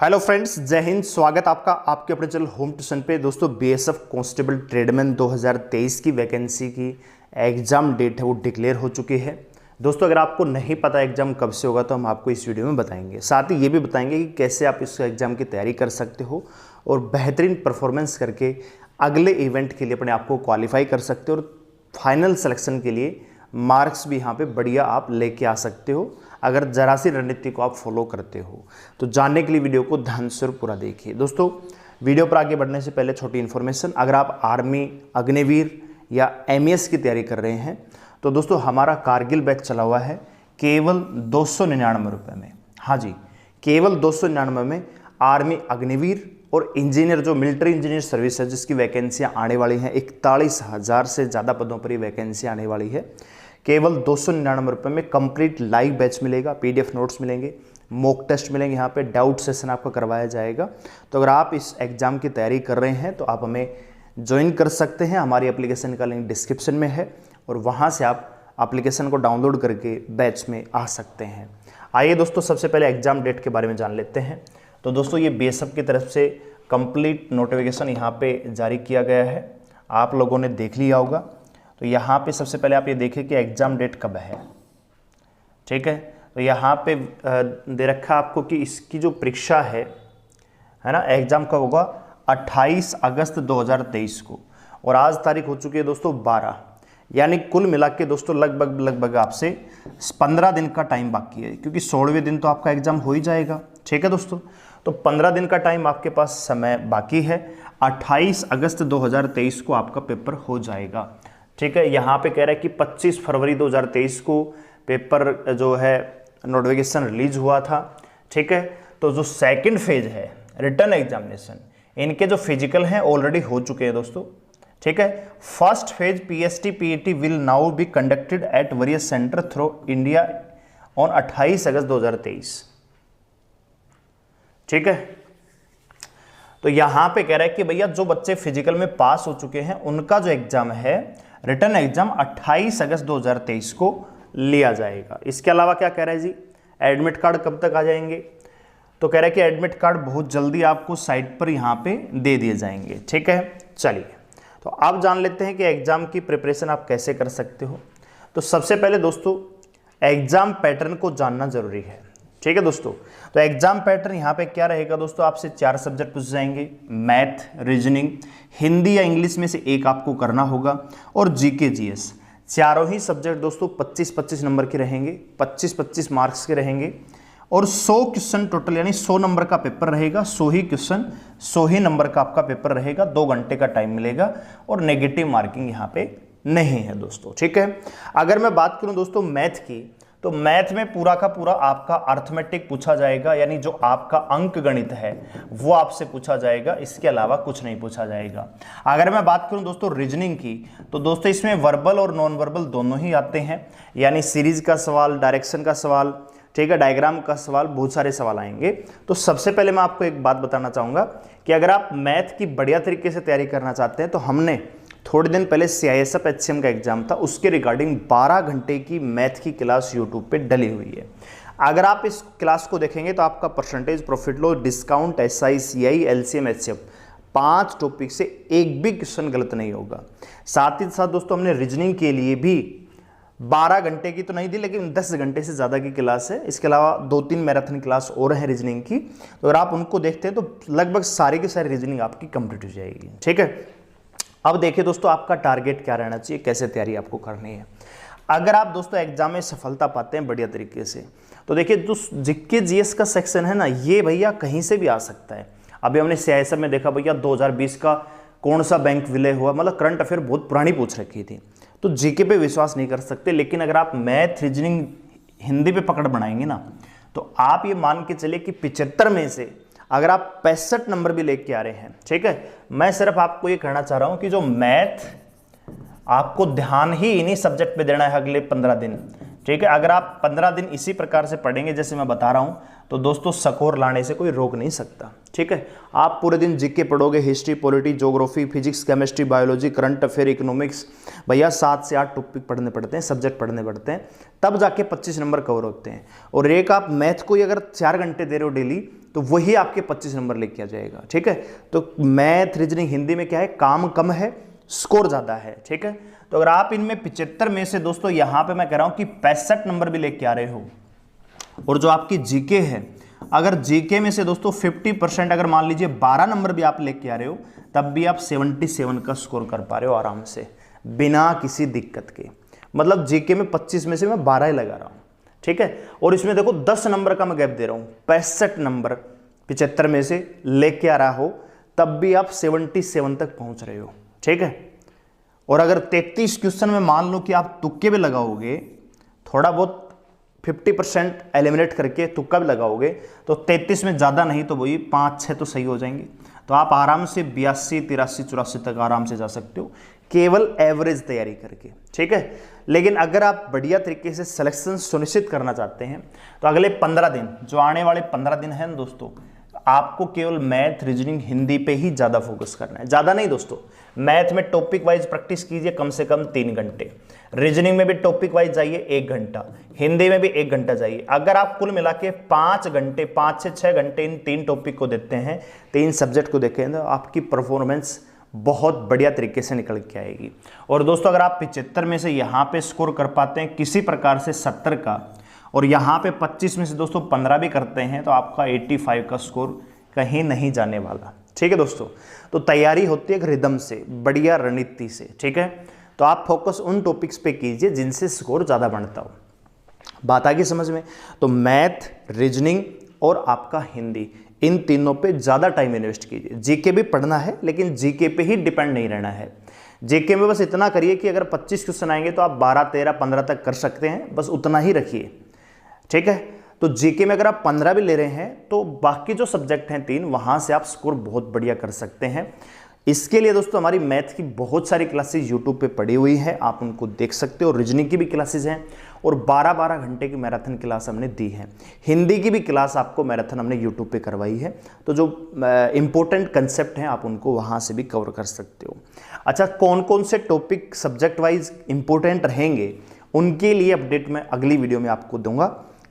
Hello friends, जय हिंद। स्वागत आपका आपके अपने चैनल होम ट्यूशन पे। दोस्तों, बीएसएफ कांस्टेबल ट्रेडमैन 2023 की वैकेंसी की एग्ज़ाम डेट है वो डिक्लेयर हो चुकी है। दोस्तों, अगर आपको नहीं पता एग्ज़ाम कब से होगा तो हम आपको इस वीडियो में बताएंगे। साथ ही ये भी बताएंगे कि कैसे आप इस एग्ज़ाम की तैयारी कर सकते हो और बेहतरीन परफॉर्मेंस करके अगले इवेंट के लिए अपने आप को क्वालिफाई कर सकते हो और फाइनल सिलेक्शन के लिए मार्क्स भी यहाँ पे बढ़िया आप लेके आ सकते हो अगर जरा सी रणनीति को आप फॉलो करते हो। तो जानने के लिए वीडियो को ध्यान से पूरा देखिए। दोस्तों, वीडियो पर आगे बढ़ने से पहले छोटी इन्फॉर्मेशन, अगर आप आर्मी, अग्निवीर या एमईएस की तैयारी कर रहे हैं तो दोस्तों हमारा कारगिल बैच चला हुआ है केवल 299 रुपये में। हाँ जी, केवल 299 में आर्मी, अग्निवीर और इंजीनियर, जो मिलिट्री इंजीनियर सर्विस है जिसकी वैकेंसियाँ आने वाली हैं 41,000 से ज़्यादा पदों पर ही वैकेंसी आने वाली है। केवल 299 रुपये में कंप्लीट लाइव बैच मिलेगा, पीडीएफ नोट्स मिलेंगे, मॉक टेस्ट मिलेंगे, यहाँ पे डाउट सेशन आपका करवाया जाएगा। तो अगर आप इस एग्ज़ाम की तैयारी कर रहे हैं तो आप हमें ज्वाइन कर सकते हैं। हमारी एप्लीकेशन का लिंक डिस्क्रिप्शन में है और वहाँ से आप एप्लीकेशन को डाउनलोड करके बैच में आ सकते हैं। आइए दोस्तों, सबसे पहले एग्ज़ाम डेट के बारे में जान लेते हैं। तो दोस्तों, ये बीएसएफ की तरफ से कंप्लीट नोटिफिकेशन यहाँ पे जारी किया गया है, आप लोगों ने देख लिया होगा। तो यहाँ पे सबसे पहले आप ये देखें कि एग्ज़ाम डेट कब है। ठीक है, तो यहाँ पे दे रखा आपको कि इसकी जो परीक्षा है ना, एग्ज़ाम कब होगा 28 अगस्त 2023 को, और आज तारीख हो चुकी है दोस्तों 12, यानी कुल मिला के दोस्तों लगभग आपसे 15 दिन का टाइम बाकी है, क्योंकि 16वें दिन तो आपका एग्ज़ाम हो ही जाएगा। ठीक है दोस्तों, तो 15 दिन का टाइम आपके पास समय बाकी है। 28 अगस्त 2023 को आपका पेपर हो जाएगा। ठीक है, यहाँ पे कह रहा है कि 25 फरवरी 2023 को पेपर जो है नोटिफिकेशन रिलीज हुआ था। ठीक है, तो जो सेकंड फेज है रिटर्न एग्जामिनेशन, इनके जो फिजिकल हैं ऑलरेडी हो चुके हैं दोस्तों। ठीक है, first phase PST PET will now be conducted at various centre through India on 28 अगस्त 2023। ठीक है, तो यहाँ पे कह रहा है कि भैया जो बच्चे फिजिकल में पास हो चुके हैं उनका जो एग्जाम है रिटर्न एग्जाम 28 अगस्त 2023 को लिया जाएगा। इसके अलावा क्या कह रहा है जी, एडमिट कार्ड कब तक आ जाएंगे? तो कह रहा है कि एडमिट कार्ड बहुत जल्दी आपको साइट पर यहाँ पे दे दिए जाएंगे। ठीक है, चलिए तो आप जान लेते हैं कि एग्जाम की प्रिपरेशन आप कैसे कर सकते हो। तो सबसे पहले दोस्तों एग्जाम पैटर्न को जानना जरूरी है। ठीक है दोस्तों, तो एग्जाम पैटर्न यहाँ पे क्या रहेगा दोस्तों, आपसे 4 सब्जेक्ट पूछ जाएंगे, मैथ, रीजनिंग, हिंदी या इंग्लिश में से एक आपको करना होगा, और जीके जीएस। चारों ही सब्जेक्ट दोस्तों 25-25 नंबर के रहेंगे, 25-25 मार्क्स के रहेंगे, और 100 क्वेश्चन टोटल, यानी 100 नंबर का पेपर रहेगा। 100 ही क्वेश्चन, 100 ही नंबर का आपका पेपर रहेगा। 2 घंटे का टाइम मिलेगा और नेगेटिव मार्किंग यहाँ पे नहीं है दोस्तों। ठीक है, अगर मैं बात करूँ दोस्तों मैथ की, तो मैथ में पूरा का पूरा आपका अर्थमेटिक पूछा जाएगा, यानी जो आपका अंक गणित है वो आपसे पूछा जाएगा, इसके अलावा कुछ नहीं पूछा जाएगा। अगर मैं बात करूं दोस्तों रीजनिंग की, तो दोस्तों इसमें वर्बल और नॉन वर्बल दोनों ही आते हैं, यानी सीरीज का सवाल, डायरेक्शन का सवाल, ठीक है, डायग्राम का सवाल, बहुत सारे सवाल आएंगे। तो सबसे पहले मैं आपको एक बात बताना चाहूँगा कि अगर आप मैथ की बढ़िया तरीके से तैयारी करना चाहते हैं तो हमने थोड़े दिन पहले CISF HCM का एग्जाम था, उसके रिगार्डिंग 12 घंटे की मैथ की क्लास यूट्यूब पे डली हुई है। अगर आप इस क्लास को देखेंगे तो आपका percentage, profit loss, discount, SI, CI, LCM, HCF 5 topic से एक भी क्वेश्चन गलत नहीं होगा। साथ ही साथ दोस्तों हमने रीजनिंग के लिए भी 12 घंटे की तो नहीं दी, लेकिन 10 घंटे से ज़्यादा की क्लास है। इसके अलावा 2-3 मैराथन क्लास और है रीजनिंग की, तो अगर आप उनको देखते हैं तो लगभग सारी की सारी रीजनिंग आपकी कंप्लीट हो जाएगी। ठीक है, अब देखिए दोस्तों आपका टारगेट क्या रहना चाहिए, कैसे तैयारी आपको करनी है। अगर आप दोस्तों एग्जाम में सफलता पाते हैं बढ़िया तरीके से, तो देखिए जो जीके जीएस का सेक्शन है ना, ये भैया कहीं से भी आ सकता है। अभी हमने CISF में देखा भैया 2020 का कौन सा बैंक विलय हुआ, मतलब करंट अफेयर बहुत पुरानी पूछ रखी थी। तो जीके पे विश्वास नहीं कर सकते, लेकिन अगर आप मैथ, रीजनिंग, हिंदी पे पकड़ बनाएंगे ना, तो आप ये मान के चलिए कि 75 में से अगर आप 65 नंबर भी लेके आ रहे हैं। ठीक है, मैं सिर्फ आपको ये कहना चाह रहा हूं कि जो मैथ आपको ध्यान ही इन्हीं सब्जेक्ट पे देना है अगले 15 दिन, ठीक है। अगर आप 15 दिन इसी प्रकार से पढ़ेंगे जैसे मैं बता रहा हूं, तो दोस्तों स्कोर लाने से कोई रोक नहीं सकता, ठीक है। आप पूरे दिन जीके पढ़ोगे, history, polity, geography, physics, chemistry, biology, current affair, economics, भैया 7 से 8 टॉपिक पढ़ने पड़ते हैं, सब्जेक्ट पढ़ने पड़ते हैं, तब जाके 25 नंबर कवर होते हैं। और एक आप मैथ को ही अगर 4 घंटे दे रहे हो डेली, तो वही आपके 25 नंबर लेके आ जाएगा, ठीक है। तो मैथ, रीजनिंग, हिंदी में क्या है, काम कम है, स्कोर ज्यादा है, ठीक है। तो अगर आप इनमें 75 में से दोस्तों यहां पे मैं कह रहा हूं कि 65 नंबर भी लेके आ रहे हो, और जो आपकी जीके है, अगर जीके में से दोस्तों 50% अगर मान लीजिए 12 नंबर भी आप लेके आ रहे हो, तब भी आप 77 का स्कोर कर पा रहे हो आराम से, बिना किसी दिक्कत के। मतलब जीके में 25 में से मैं 12 ही लगा रहा हूं, ठीक है। और इसमें देखो 10 नंबर का मैं गैप दे रहा हूं, 65 नंबर 75 में से लेके आ रहा हो, तब भी आप 77 तक पहुंच रहे हो, ठीक है। और अगर 33 क्वेश्चन में मान लो कि आप तुक्के भी लगाओगे, थोड़ा बहुत 50% एलिमिनेट करके तुक्का भी लगाओगे, तो 33 में ज़्यादा नहीं तो वही 5-6 तो सही हो जाएंगे। तो आप आराम से 82, 83, 84 तक आराम से जा सकते हो, केवल एवरेज तैयारी करके, ठीक है। लेकिन अगर आप बढ़िया तरीके से सिलेक्शन सुनिश्चित करना चाहते हैं, तो अगले 15 दिन, जो आने वाले 15 दिन हैं दोस्तों, आपको केवल मैथ, रीजनिंग, हिंदी पे ही ज़्यादा फोकस करना है। ज़्यादा नहीं दोस्तों, मैथ में टॉपिक वाइज प्रैक्टिस कीजिए कम से कम 3 घंटे, रीजनिंग में भी टॉपिक वाइज जाइए 1 घंटा, हिंदी में भी 1 घंटा जाइए। अगर आप कुल मिला के 5 घंटे, 5 से 6 घंटे इन 3 टॉपिक को देते हैं, 3 सब्जेक्ट को देखें, तो आपकी परफॉर्मेंस बहुत बढ़िया तरीके से निकल के आएगी। और दोस्तों अगर आप 75 में से यहाँ पे स्कोर कर पाते हैं किसी प्रकार से 70 का, और यहाँ पे 25 में से दोस्तों 15 भी करते हैं, तो आपका 85 का स्कोर कहीं नहीं जाने वाला, ठीक है दोस्तों। तो तैयारी होती है एक रिदम से, बढ़िया रणनीति से, ठीक है। तो आप फोकस उन टॉपिक्स पे कीजिए जिनसे स्कोर ज़्यादा बढ़ता हो। बात आ गई समझ में? तो मैथ, रीजनिंग और आपका हिंदी, इन तीनों पे ज़्यादा टाइम इन्वेस्ट कीजिए। जीके भी पढ़ना है, लेकिन जीके पे ही डिपेंड नहीं रहना है। जीके में बस इतना करिए कि अगर 25 क्वेश्चन आएंगे तो आप 12, 13, 15 तक कर सकते हैं, बस उतना ही रखिए, ठीक है। तो जीके में अगर आप 15 भी ले रहे हैं, तो बाकी जो सब्जेक्ट हैं 3, वहां से आप स्कोर बहुत बढ़िया कर सकते हैं। इसके लिए दोस्तों हमारी मैथ की बहुत सारी क्लासेस यूट्यूब पे पड़ी हुई है, आप उनको देख सकते हो। रीजनिंग की भी क्लासेस हैं, और 12-12 घंटे की मैराथन क्लास हमने दी है। हिंदी की भी क्लास आपको मैराथन हमने यूट्यूब पे करवाई है। तो जो इंपॉर्टेंट कंसेप्ट हैं आप उनको वहाँ से भी कवर कर सकते हो। अच्छा, कौन कौन से टॉपिक सब्जेक्ट वाइज इंपॉर्टेंट रहेंगे, उनके लिए अपडेट मैं अगली वीडियो में आपको दूंगा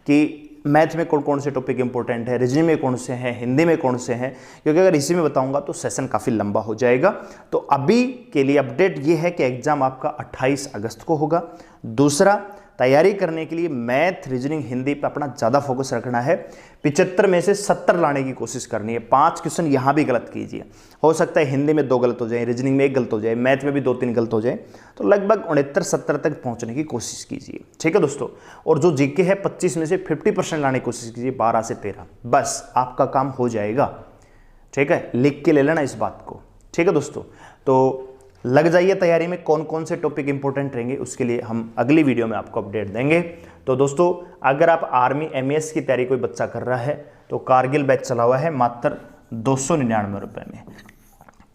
कि मैथ में कौन कौन से टॉपिक इंपॉर्टेंट है, रीजनिंग में कौन से हैं, हिंदी में कौन से हैं, क्योंकि अगर इसी में बताऊंगा तो सेशन काफ़ी लंबा हो जाएगा। तो अभी के लिए अपडेट ये है कि एग्जाम आपका 28 अगस्त को होगा। दूसरा, तैयारी करने के लिए मैथ, रीजनिंग, हिंदी पे अपना ज़्यादा फोकस रखना है। 75 में से 70 लाने की कोशिश करनी है। 5 क्वेश्चन यहाँ भी गलत कीजिए, हो सकता है हिंदी में 2 गलत हो जाए, रीजनिंग में 1 गलत हो जाए, मैथ में भी 2-3 गलत हो जाए, तो लगभग 69-70 तक पहुँचने की कोशिश कीजिए, ठीक है दोस्तों। और जो जीके है 25 में से 50% लाने की कोशिश कीजिए, 12 से 13, बस आपका काम हो जाएगा, ठीक है। लिख के ले लेना इस बात को, ठीक है दोस्तों। तो लग जाइए तैयारी में, कौन कौन से टॉपिक इंपॉर्टेंट रहेंगे उसके लिए हम अगली वीडियो में आपको अपडेट देंगे। तो दोस्तों अगर आप आर्मी MES की तैयारी कोई बच्चा कर रहा है, तो कारगिल बैच चला हुआ है मात्र 299 रुपये में,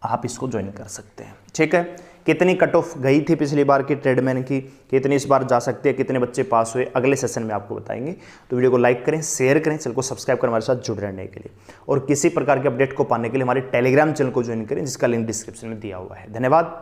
आप इसको ज्वाइन कर सकते हैं, ठीक है। कितनी कट ऑफ गई थी पिछली बार की ट्रेडमैन की, कितनी इस बार जा सकती है, कितने बच्चे पास हुए, अगले सेशन में आपको बताएंगे। तो वीडियो को लाइक करें, शेयर करें, चैनल को सब्सक्राइब करें हमारे साथ जुड़ रहने के लिए, और किसी प्रकार के अपडेट को पाने के लिए हमारे टेलीग्राम चैनल को ज्वाइन करें, जिसका लिंक डिस्क्रिप्शन में दिया हुआ है। धन्यवाद।